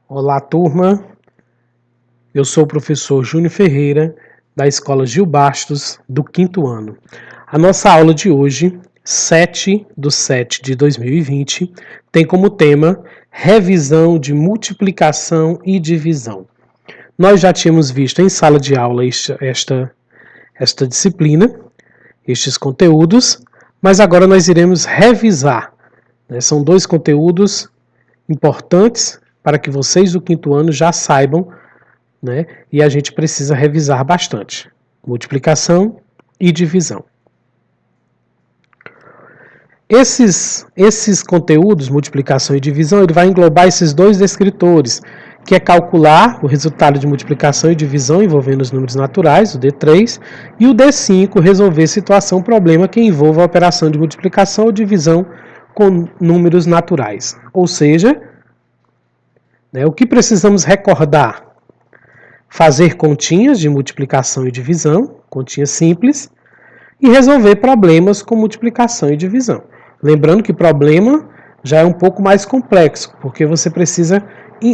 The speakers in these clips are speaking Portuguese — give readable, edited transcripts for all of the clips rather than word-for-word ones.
Olá, turma. Eu sou o professor Júnior Ferreira, da Escola Gil Bastos, do 5º ano. A nossa aula de hoje, 7/7/2020, tem como tema revisão de multiplicação e divisão. Nós já tínhamos visto em sala de aula esta disciplina, estes conteúdos, mas agora nós iremos revisar. São dois conteúdos importantes para que vocês do 5º ano já saibam, e a gente precisa revisar bastante. Multiplicação e divisão. Esses conteúdos, multiplicação e divisão, ele vai englobar esses dois descritores, que é calcular o resultado de multiplicação e divisão envolvendo os números naturais, o D3, e o D5, resolver situação, problema que envolva a operação de multiplicação ou divisão com números naturais. Ou seja, o que precisamos recordar? Fazer continhas de multiplicação e divisão, continhas simples, e resolver problemas com multiplicação e divisão. Lembrando que problema já é um pouco mais complexo, porque você precisa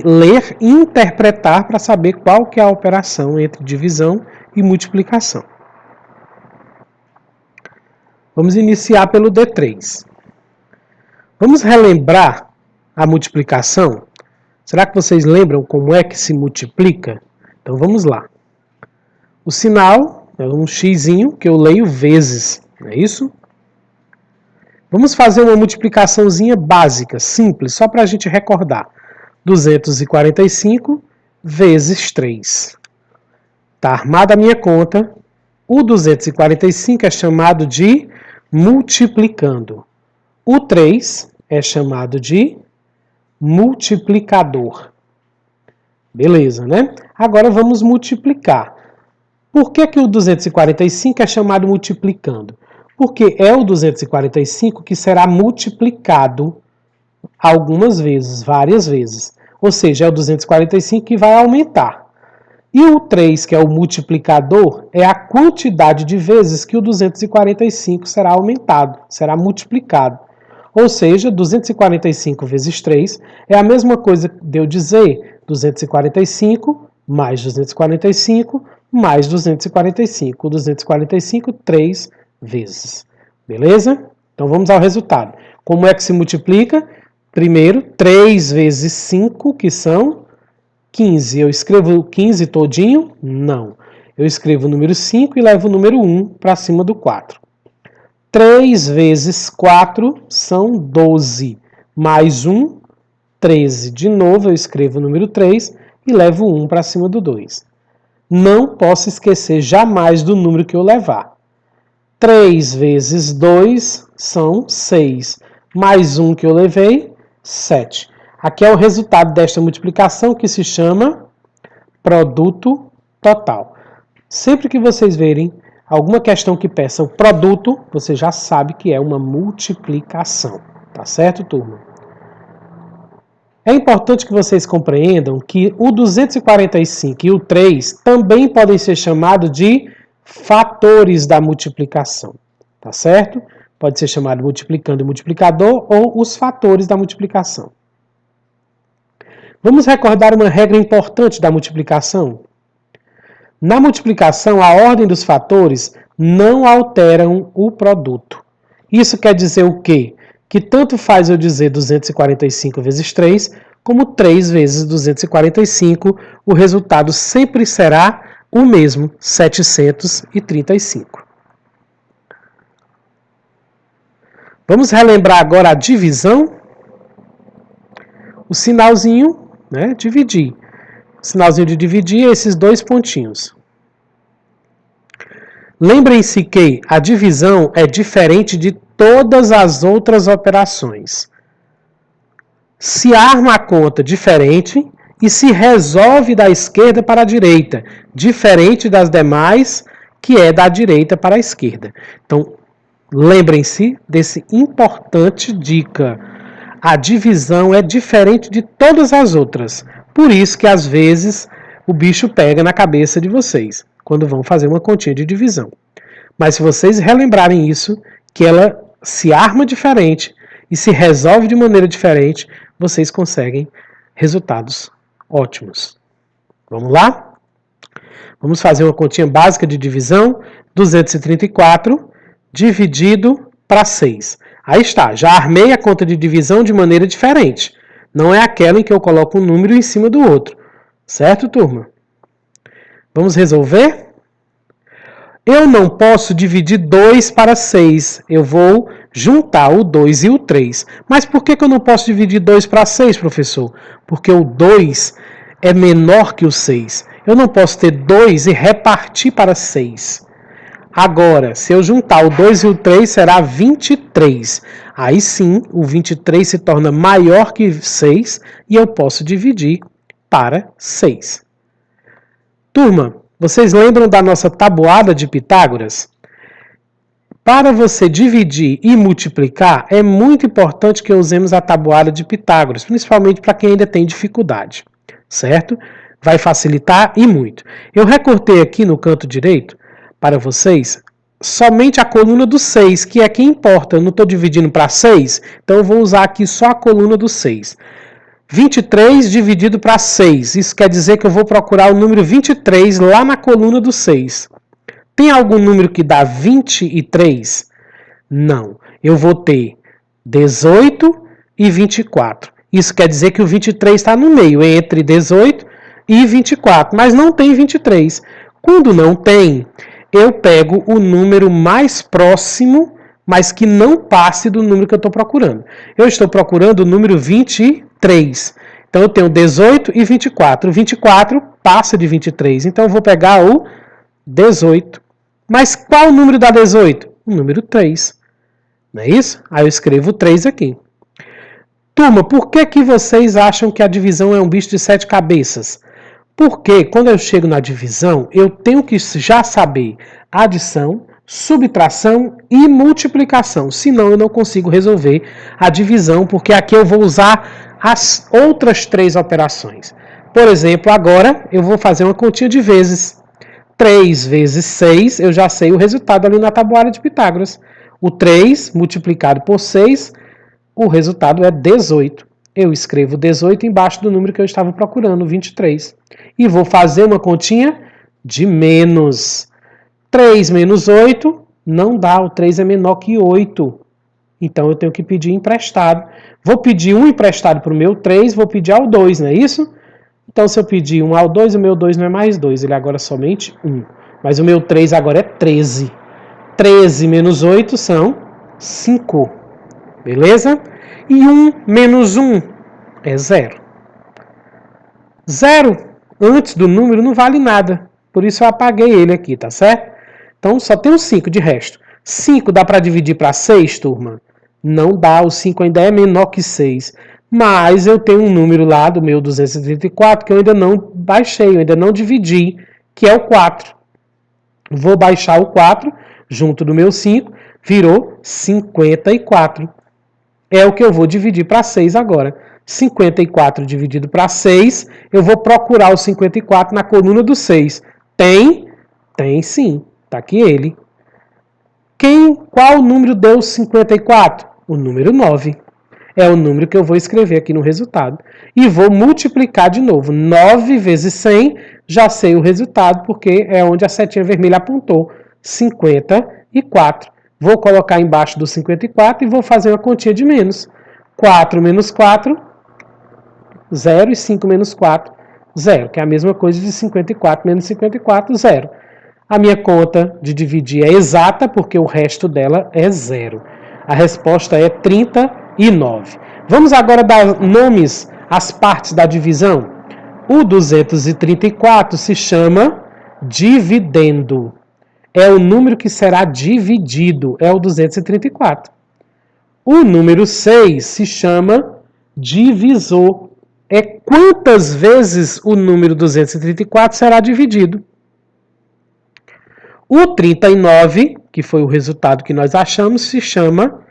ler e interpretar para saber qual que é a operação entre divisão e multiplicação. Vamos iniciar pelo D3. Vamos relembrar a multiplicação? Será que vocês lembram como é que se multiplica? Então vamos lá. O sinal é um xzinho que eu leio vezes, não é isso? Vamos fazer uma multiplicaçãozinha básica, simples, só para a gente recordar. 245 vezes 3. Está armada a minha conta. O 245 é chamado de multiplicando. O 3 é chamado de multiplicador. Beleza, né? Agora vamos multiplicar. Por que o 245 é chamado multiplicando? Porque é o 245 que será multiplicado algumas vezes, várias vezes. Ou seja, é o 245 que vai aumentar. E o 3, que é o multiplicador, é a quantidade de vezes que o 245 será aumentado, será multiplicado. Ou seja, 245 vezes 3 é a mesma coisa de eu dizer 245 mais 245 mais 245. 245, 3 vezes. Beleza? Então vamos ao resultado. Como é que se multiplica? Primeiro, 3 vezes 5, que são 15. Eu escrevo 15 todinho? Não. Eu escrevo o número 5 e levo o número 1 para cima do 4. 3 vezes 4 são 12. Mais 1, 13. De novo, eu escrevo o número 3 e levo 1 para cima do 2. Não posso esquecer jamais do número que eu levar. 3 vezes 2 são 6. Mais 1 que eu levei, 7. Aqui é o resultado desta multiplicação que se chama produto total. Sempre que vocês verem alguma questão que peça o produto, você já sabe que é uma multiplicação. Tá certo, turma? É importante que vocês compreendam que o 245 e o 3 também podem ser chamados de fatores da multiplicação. Tá certo? Pode ser chamado multiplicando e multiplicador ou os fatores da multiplicação. Vamos recordar uma regra importante da multiplicação? Na multiplicação, a ordem dos fatores não alteram o produto. Isso quer dizer o quê? Que tanto faz eu dizer 245 vezes 3, como 3 vezes 245, o resultado sempre será o mesmo, 735. Vamos relembrar agora a divisão? O sinalzinho, dividir. O sinalzinho de dividir é esses dois pontinhos. Lembrem-se que a divisão é diferente de todas as outras operações. Se arma a conta diferente e se resolve da esquerda para a direita, diferente das demais, que é da direita para a esquerda. Então, lembrem-se desse importante dica. A divisão é diferente de todas as outras. Por isso que, às vezes, o bicho pega na cabeça de vocês, quando vão fazer uma continha de divisão. Mas se vocês relembrarem isso, que ela se arma diferente e se resolve de maneira diferente, vocês conseguem resultados Ótimos. Vamos lá? Vamos fazer uma continha básica de divisão. 234 dividido para 6. Aí está, já armei a conta de divisão de maneira diferente. Não é aquela em que eu coloco um número em cima do outro. Certo, turma? Vamos resolver? Eu não posso dividir 2 para 6. Eu vou juntar o 2 e o 3. Mas por que eu não posso dividir 2 para 6, professor? Porque o 2 é menor que o 6. Eu não posso ter 2 e repartir para 6. Agora, se eu juntar o 2 e o 3, será 23. Aí sim, o 23 se torna maior que 6 e eu posso dividir para 6. Turma, vocês lembram da nossa tabuada de Pitágoras? Para você dividir e multiplicar, é muito importante que usemos a tabuada de Pitágoras, principalmente para quem ainda tem dificuldade, certo? Vai facilitar e muito. Eu recortei aqui no canto direito, para vocês, somente a coluna do 6, que é que importa. Eu não estou dividindo para 6, então eu vou usar aqui só a coluna do 6. 23 dividido para 6. Isso quer dizer que eu vou procurar o número 23 lá na coluna do 6. Tem algum número que dá 23? Não. Eu vou ter 18 e 24. Isso quer dizer que o 23 está no meio, entre 18 e 24. Mas não tem 23. Quando não tem, eu pego o número mais próximo, mas que não passe do número que eu estou procurando. Eu estou procurando o número 23. Então, eu tenho 18 e 24. O 24 passa de 23. Então, eu vou pegar o 18. Mas qual o número dá 18? O número 3. Não é isso? Aí eu escrevo 3 aqui. Turma, por que vocês acham que a divisão é um bicho de 7 cabeças? Porque quando eu chego na divisão, eu tenho que já saber adição, subtração e multiplicação. Senão eu não consigo resolver a divisão, porque aqui eu vou usar as outras 3 operações. Por exemplo, agora eu vou fazer uma continha de vezes. 3 vezes 6, eu já sei o resultado ali na tabuada de Pitágoras. O 3 multiplicado por 6, o resultado é 18. Eu escrevo 18 embaixo do número que eu estava procurando, 23. E vou fazer uma continha de menos. 3 menos 8 não dá, o 3 é menor que 8. Então eu tenho que pedir emprestado. Vou pedir um emprestado para o meu 3, vou pedir ao 2, não é isso? Então se eu pedir 1 ao 2, o meu 2 não é mais 2, ele agora é somente 1. Mas o meu 3 agora é 13. 13 menos 8 são 5. Beleza? E 1 menos 1 é 0. 0 antes do número não vale nada. Por isso eu apaguei ele aqui, tá certo? Então só tem o 5 de resto. 5 dá para dividir para 6, turma? Não dá, o 5 ainda é menor que 6. Mas eu tenho um número lá do meu 234 que eu ainda não baixei, eu ainda não dividi, que é o 4. Vou baixar o 4 junto do meu 5, virou 54. É o que eu vou dividir para 6 agora. 54 dividido para 6, eu vou procurar o 54 na coluna do 6. Tem? Tem sim. Está aqui ele. Qual número deu 54? O número 9. É o número que eu vou escrever aqui no resultado. E vou multiplicar de novo. 9 vezes 100, já sei o resultado, porque é onde a setinha vermelha apontou. 54. Vou colocar embaixo do 54 e vou fazer uma continha de menos. 4 menos 4, 0. E 5 menos 4, 0. Que é a mesma coisa de 54 menos 54, 0. A minha conta de dividir é exata, porque o resto dela é 0. A resposta é 39. Vamos agora dar nomes às partes da divisão. O 234 se chama dividendo. É o número que será dividido, é o 234. O número 6 se chama divisor. É quantas vezes o número 234 será dividido. O 39, que foi o resultado que nós achamos, se chama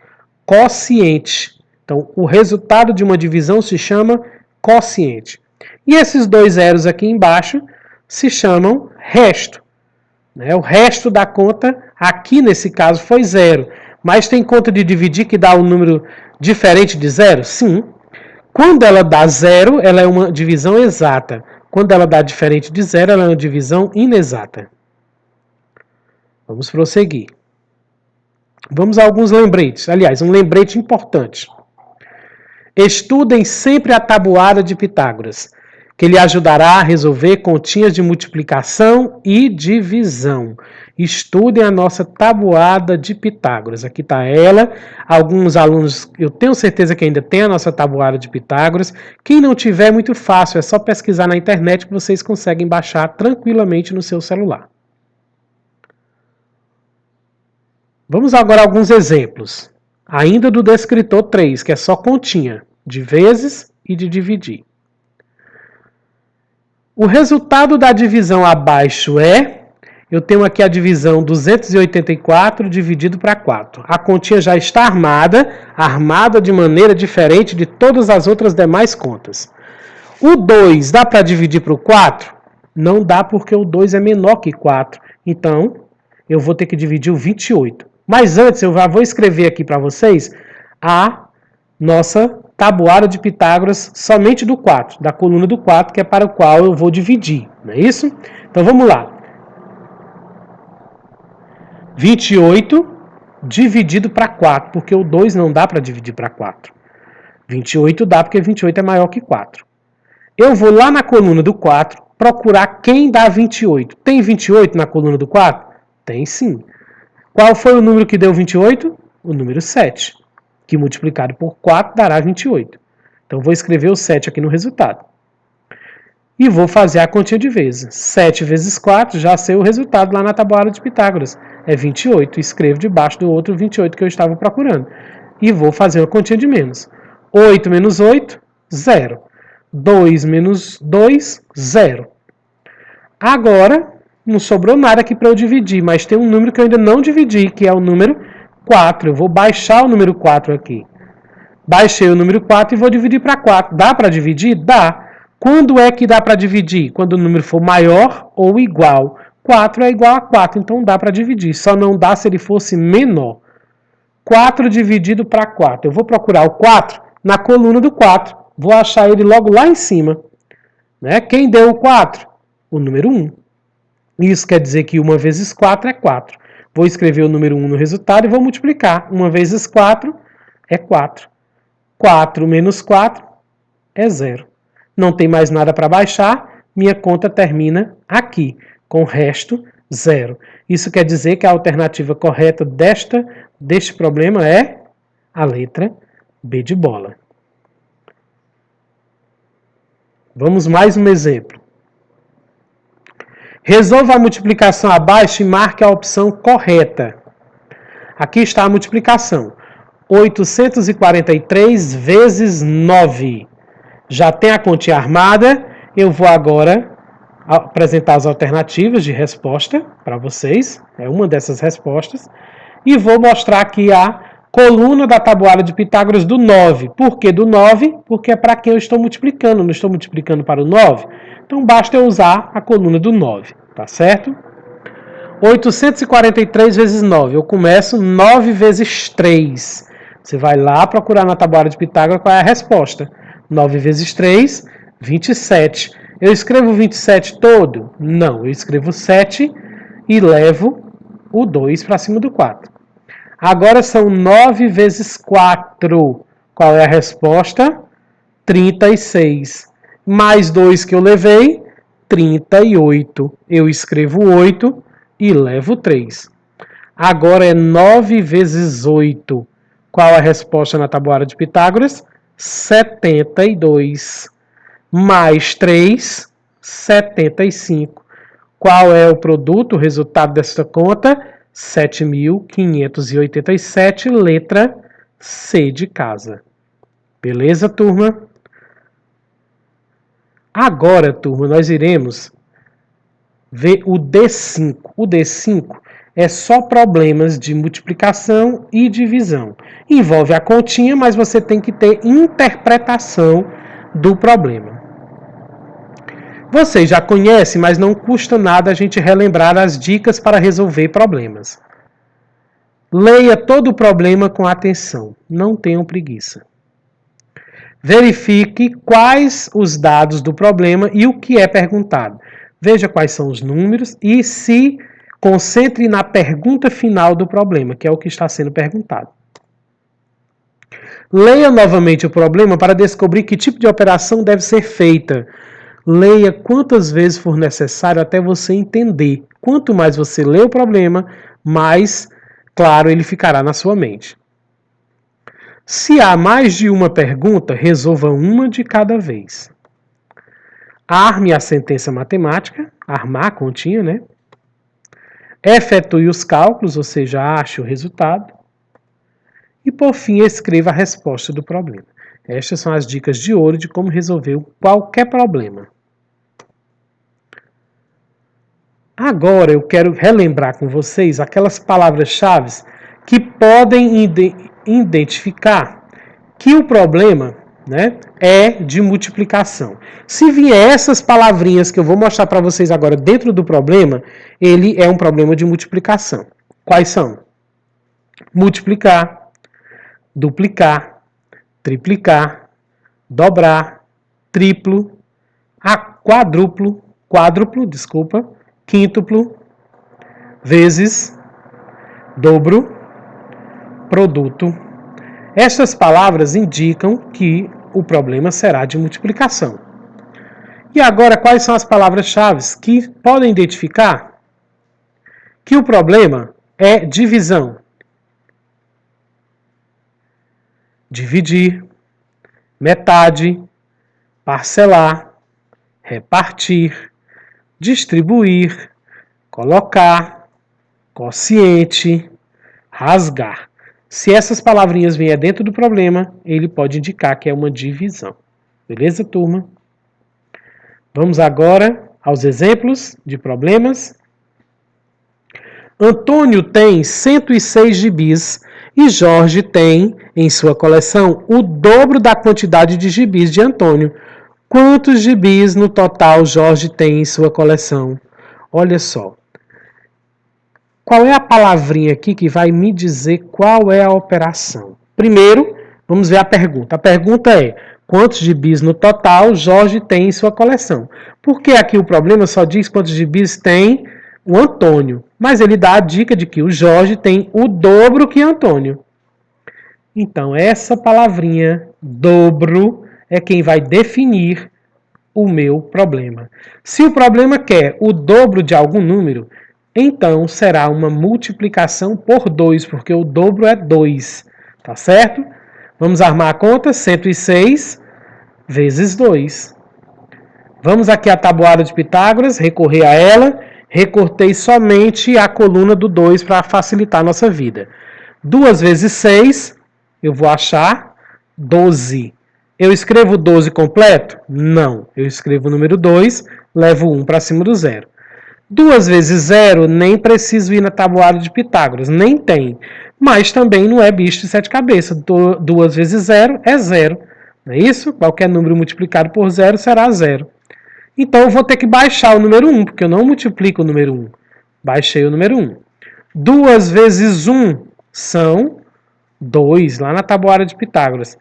quociente. Então, o resultado de uma divisão se chama quociente. E esses 2 zeros aqui embaixo se chamam resto. O resto da conta, aqui nesse caso, foi 0. Mas tem conta de dividir que dá um número diferente de 0? Sim. Quando ela dá zero, ela é uma divisão exata. Quando ela dá diferente de zero, ela é uma divisão inexata. Vamos prosseguir. Vamos a alguns lembretes. Aliás, um lembrete importante. Estudem sempre a tabuada de Pitágoras, que lhe ajudará a resolver continhas de multiplicação e divisão. Estudem a nossa tabuada de Pitágoras. Aqui está ela. Alguns alunos, eu tenho certeza que ainda tem a nossa tabuada de Pitágoras. Quem não tiver, é muito fácil. É só pesquisar na internet que vocês conseguem baixar tranquilamente no seu celular. Vamos agora a alguns exemplos. Ainda do descritor 3, que é só continha, de vezes e de dividir. O resultado da divisão abaixo é, eu tenho aqui a divisão 284 dividido para 4. A continha já está armada de maneira diferente de todas as outras demais contas. O 2 dá para dividir para o 4? Não dá porque o 2 é menor que 4. Então, eu vou ter que dividir o 28. Mas antes, eu já vou escrever aqui para vocês a nossa tabuada de Pitágoras somente do 4, da coluna do 4, que é para o qual eu vou dividir, não é isso? Então vamos lá. 28 dividido para 4, porque o 2 não dá para dividir para 4. 28 dá porque 28 é maior que 4. Eu vou lá na coluna do 4 procurar quem dá 28. Tem 28 na coluna do 4? Tem sim. Qual foi o número que deu 28? O número 7, que multiplicado por 4 dará 28. Então, vou escrever o 7 aqui no resultado. E vou fazer a continha de vezes. 7 vezes 4, já sei o resultado lá na tabuada de Pitágoras. É 28. Escrevo debaixo do outro 28 que eu estava procurando. E vou fazer uma continha de menos. 8 menos 8, 0. 2 menos 2, 0. Agora, não sobrou nada aqui para eu dividir, mas tem um número que eu ainda não dividi, que é o número 4. Eu vou baixar o número 4 aqui. Baixei o número 4 e vou dividir para 4. Dá para dividir? Dá. Quando é que dá para dividir? Quando o número for maior ou igual. 4 é igual a 4, então dá para dividir. Só não dá se ele fosse menor. 4 dividido para 4. Eu vou procurar o 4 na coluna do 4. Vou achar ele logo lá em cima. Né? Quem deu o 4? O número 1. Isso quer dizer que 1 vezes 4 é 4. Vou escrever o número 1 no resultado e vou multiplicar. 1 vezes 4 é 4. 4 menos 4 é 0. Não tem mais nada para baixar. Minha conta termina aqui, com o resto 0. Isso quer dizer que a alternativa correta deste problema é a letra B de bola. Vamos mais um exemplo. Resolva a multiplicação abaixo e marque a opção correta. Aqui está a multiplicação. 843 vezes 9. Já tem a continha armada. Eu vou agora apresentar as alternativas de resposta para vocês. É uma dessas respostas. E vou mostrar aqui a coluna da tabuada de Pitágoras do 9. Por que do 9? Porque é para quem eu estou multiplicando. Não estou multiplicando para o 9. Então, basta eu usar a coluna do 9, tá certo? 843 vezes 9. Eu começo 9 vezes 3. Você vai lá procurar na tabuada de Pitágoras qual é a resposta. 9 vezes 3, 27. Eu escrevo 27 todo? Não, eu escrevo 7 e levo o 2 para cima do 4. Agora são 9 vezes 4. Qual é a resposta? 36. Mais 2 que eu levei, 38. Eu escrevo 8 e levo 3. Agora é 9 vezes 8. Qual a resposta na tabuada de Pitágoras? 72. Mais 3, 75. Qual é o produto, o resultado dessa conta? 7.587, letra C de casa. Beleza, turma? Agora, turma, nós iremos ver o D5. O D5 é só problemas de multiplicação e divisão. Envolve a continha, mas você tem que ter interpretação do problema. Vocês já conhecem, mas não custa nada a gente relembrar as dicas para resolver problemas. Leia todo o problema com atenção. Não tenham preguiça. Verifique quais os dados do problema e o que é perguntado. Veja quais são os números e se concentre na pergunta final do problema, que é o que está sendo perguntado. Leia novamente o problema para descobrir que tipo de operação deve ser feita. Leia quantas vezes for necessário até você entender. Quanto mais você lê o problema, mais claro ele ficará na sua mente. Se há mais de uma pergunta, resolva uma de cada vez. Arme a sentença matemática, armar a continha, né? Efetue os cálculos, ou seja, ache o resultado. E, por fim, escreva a resposta do problema. Estas são as dicas de ouro de como resolver qualquer problema. Agora eu quero relembrar com vocês aquelas palavras-chave que podem identificar que o problema, né, é de multiplicação. Se vier essas palavrinhas que eu vou mostrar para vocês agora dentro do problema, ele é um problema de multiplicação. Quais são? Multiplicar, duplicar, triplicar, dobrar, triplo, quádruplo, quíntuplo, vezes, dobro, produto. Estas palavras indicam que o problema será de multiplicação. E agora, quais são as palavras-chave que podem identificar que o problema é divisão? Dividir, metade, parcelar, repartir, distribuir, colocar, quociente, rasgar. Se essas palavrinhas vierem dentro do problema, ele pode indicar que é uma divisão. Beleza, turma? Vamos agora aos exemplos de problemas. Antônio tem 106 gibis e Jorge tem, em sua coleção, o dobro da quantidade de gibis de Antônio. Quantos gibis no total Jorge tem em sua coleção? Olha só. Qual é a palavrinha aqui que vai me dizer qual é a operação? Primeiro, vamos ver a pergunta. A pergunta é: quantos gibis no total Jorge tem em sua coleção? Porque aqui o problema só diz quantos gibis tem o Antônio. Mas ele dá a dica de que o Jorge tem o dobro que Antônio. Então, essa palavrinha, dobro, é quem vai definir o meu problema. Se o problema quer o dobro de algum número, então será uma multiplicação por 2, porque o dobro é 2, tá certo? Vamos armar a conta, 106 vezes 2. Vamos aqui à tabuada de Pitágoras, recorrer a ela, recortei somente a coluna do 2 para facilitar a nossa vida. 2 vezes 6, eu vou achar 12. Eu escrevo 12 completo? Não. Eu escrevo o número 2, levo 1 para cima do 0. 2 vezes 0, nem preciso ir na tabuada de Pitágoras, nem tem. Mas também não é bicho de 7 cabeças. 2 vezes 0 é 0. Não é isso? Qualquer número multiplicado por 0 será 0. Então eu vou ter que baixar o número 1, porque eu não multiplico o número 1. Baixei o número 1. 2 vezes 1 são 2, lá na tabuada de Pitágoras.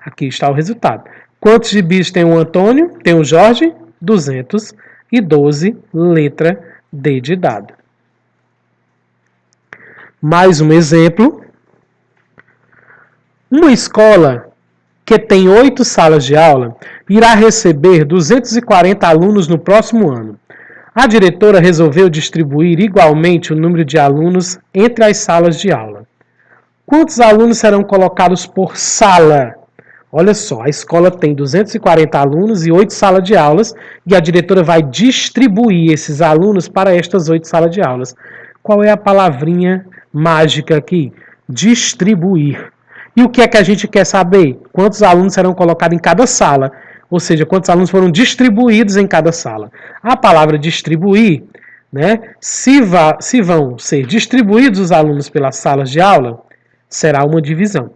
Aqui está o resultado. Quantos gibis tem o Antônio? Tem o Jorge? 212, letra D de dado. Mais um exemplo. Uma escola que tem 8 salas de aula irá receber 240 alunos no próximo ano. A diretora resolveu distribuir igualmente o número de alunos entre as salas de aula. Quantos alunos serão colocados por sala? Olha só, a escola tem 240 alunos e 8 salas de aulas e a diretora vai distribuir esses alunos para estas 8 salas de aulas. Qual é a palavrinha mágica aqui? Distribuir. E o que é que a gente quer saber? Quantos alunos serão colocados em cada sala? Ou seja, quantos alunos foram distribuídos em cada sala? A palavra distribuir, né? Se vão ser distribuídos os alunos pelas salas de aula, será uma divisão.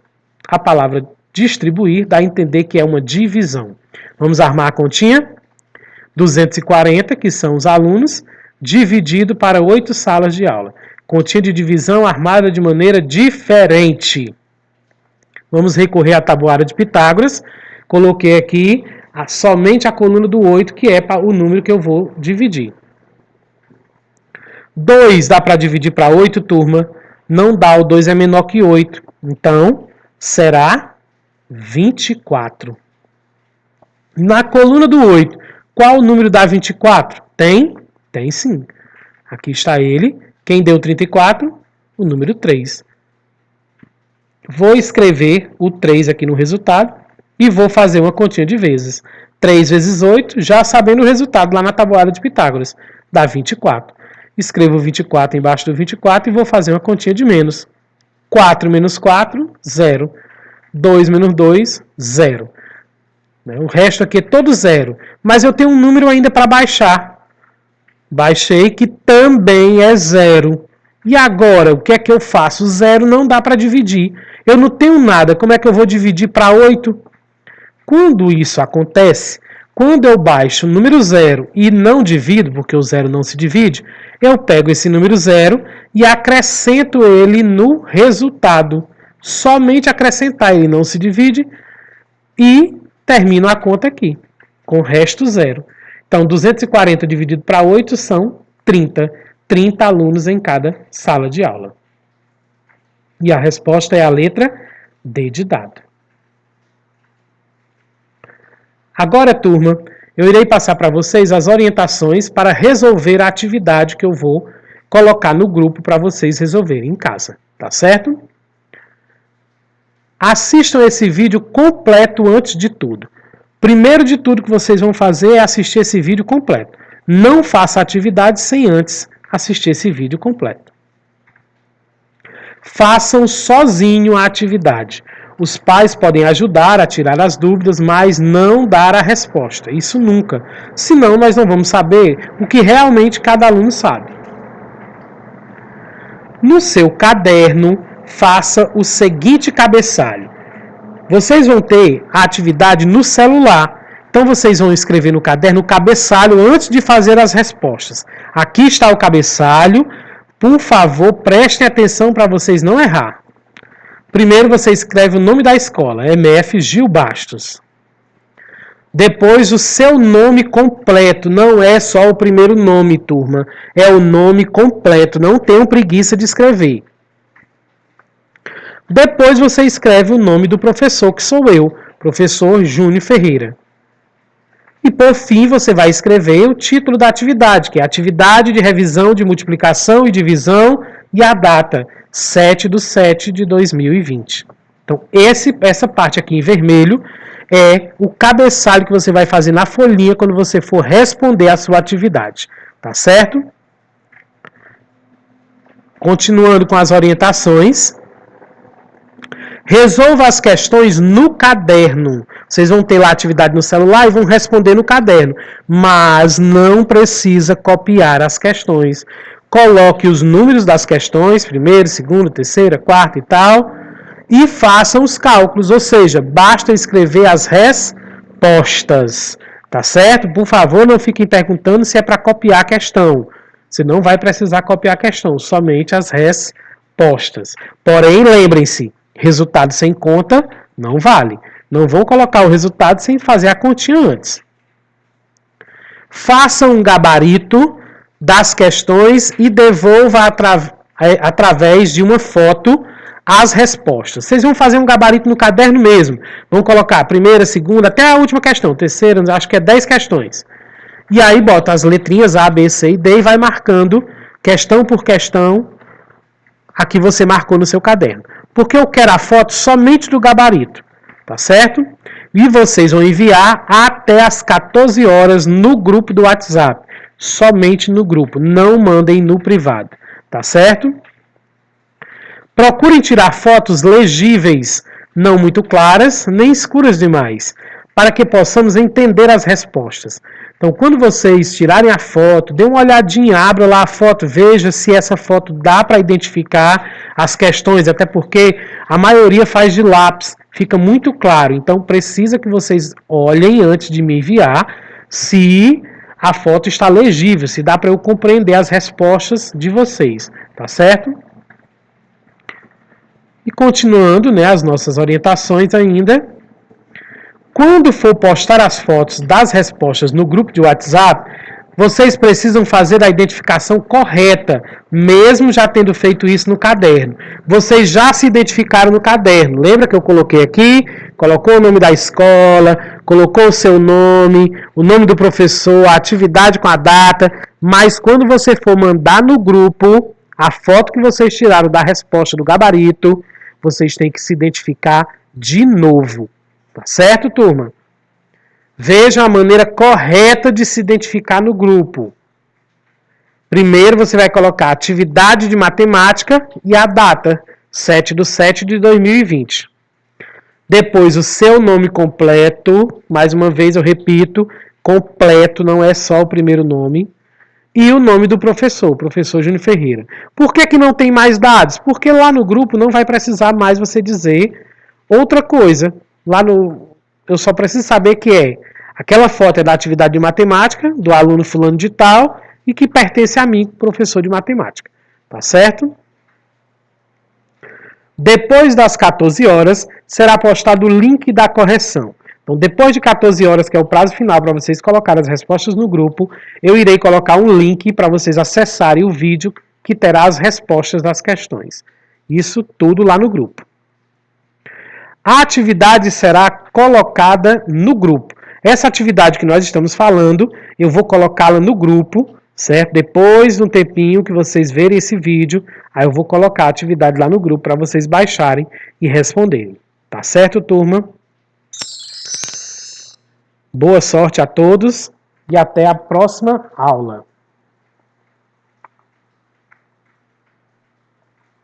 A palavra distribuir dá a entender que é uma divisão. Vamos armar a continha? 240, que são os alunos, dividido para 8 salas de aula. Continha de divisão armada de maneira diferente. Vamos recorrer à tabuada de Pitágoras. Coloquei aqui somente a coluna do 8, que é o número que eu vou dividir. 2 dá para dividir para 8, turma. Não dá, o 2 é menor que 8. Então, será 24. Na coluna do 8, qual o número dá 24? Tem? Tem sim. Aqui está ele. Quem deu 34? O número 3. Vou escrever o 3 aqui no resultado e vou fazer uma continha de vezes. 3 vezes 8, já sabendo o resultado lá na tabuada de Pitágoras, dá 24. Escrevo 24 embaixo do 24 e vou fazer uma continha de menos. 4 menos 4, 0. 2 menos 2, 0. O resto aqui é todo 0. Mas eu tenho um número ainda para baixar. Baixei, que também é 0. E agora, o que é que eu faço? 0 não dá para dividir. Eu não tenho nada. Como é que eu vou dividir para 8? Quando isso acontece, quando eu baixo o número 0 e não divido, porque o 0 não se divide, eu pego esse número 0 e acrescento ele no resultado. Somente acrescentar, ele não se divide e termino a conta aqui, com o resto 0. Então, 240 dividido para 8 são 30. 30 alunos em cada sala de aula. E a resposta é a letra D de dado. Agora, turma, eu irei passar para vocês as orientações para resolver a atividade que eu vou colocar no grupo para vocês resolverem em casa, tá certo? Assistam esse vídeo completo antes de tudo. Primeiro de tudo que vocês vão fazer é assistir esse vídeo completo. Não faça a atividade sem antes assistir esse vídeo completo. Façam sozinho a atividade. Os pais podem ajudar a tirar as dúvidas, mas não dar a resposta. Isso nunca. Senão nós não vamos saber o que realmente cada aluno sabe. No seu caderno, faça o seguinte cabeçalho. Vocês vão ter a atividade no celular. Então vocês vão escrever no caderno o cabeçalho antes de fazer as respostas. Aqui está o cabeçalho. Por favor, prestem atenção para vocês não errar. Primeiro você escreve o nome da escola, MF Gil Bastos. Depois o seu nome completo, não é só o primeiro nome, turma. É o nome completo, não tenham preguiça de escrever. Depois você escreve o nome do professor, que sou eu, professor Júnior Ferreira. E por fim você vai escrever o título da atividade, que é Atividade de Revisão de Multiplicação e Divisão e a data, 7/7/2020. Então essa parte aqui em vermelho é o cabeçalho que você vai fazer na folhinha quando você for responder a sua atividade, tá certo? Continuando com as orientações. Resolva as questões no caderno. Vocês vão ter lá a atividade no celular e vão responder no caderno. Mas não precisa copiar as questões. Coloque os números das questões, primeira, segunda, terceira, quarta e tal, e façam os cálculos. Ou seja, basta escrever as respostas. Tá certo? Por favor, não fiquem perguntando se é para copiar a questão. Você não vai precisar copiar a questão, somente as respostas. Porém, lembrem-se, resultado sem conta não vale. Não vão colocar o resultado sem fazer a continha antes. Faça um gabarito das questões e devolva através de uma foto as respostas. Vocês vão fazer um gabarito no caderno mesmo. Vão colocar a primeira, segunda, até a última questão. Terceira, acho que é 10 questões. E aí bota as letrinhas A, B, C e D e vai marcando questão por questão a que você marcou no seu caderno. Porque eu quero a foto somente do gabarito, tá certo? E vocês vão enviar até as 14 horas no grupo do WhatsApp. Somente no grupo, não mandem no privado, tá certo? Procurem tirar fotos legíveis, não muito claras, nem escuras demais, para que possamos entender as respostas. Então, quando vocês tirarem a foto, dê uma olhadinha, abra lá a foto, veja se essa foto dá para identificar as questões, até porque a maioria faz de lápis, fica muito claro. Então, precisa que vocês olhem antes de me enviar se a foto está legível, se dá para eu compreender as respostas de vocês, tá certo? E continuando, né, as nossas orientações ainda. Quando for postar as fotos das respostas no grupo de WhatsApp, vocês precisam fazer a identificação correta, mesmo já tendo feito isso no caderno. Vocês já se identificaram no caderno. Lembra que eu coloquei aqui? Colocou o nome da escola, colocou o seu nome, o nome do professor, a atividade com a data. Mas quando você for mandar no grupo a foto que vocês tiraram da resposta do gabarito, vocês têm que se identificar de novo. Tá certo, turma? Veja a maneira correta de se identificar no grupo. Primeiro você vai colocar a atividade de matemática e a data, 7/7/2020. Depois o seu nome completo, mais uma vez eu repito, completo, não é só o primeiro nome. E o nome do professor, o professor Júnior Ferreira. Por que não tem mais dados? Porque lá no grupo não vai precisar mais você dizer outra coisa. Lá no, eu só preciso saber que aquela foto é da atividade de matemática, do aluno fulano de tal, e que pertence a mim, professor de matemática. Tá certo? Depois das 14 horas, será postado o link da correção. Então, depois de 14 horas, que é o prazo final para vocês colocarem as respostas no grupo, eu irei colocar um link para vocês acessarem o vídeo que terá as respostas das questões. Isso tudo lá no grupo. A atividade será colocada no grupo. Essa atividade que nós estamos falando, eu vou colocá-la no grupo, certo? Depois de um tempinho que vocês verem esse vídeo, aí eu vou colocar a atividade lá no grupo para vocês baixarem e responderem. Tá certo, turma? Boa sorte a todos e até a próxima aula.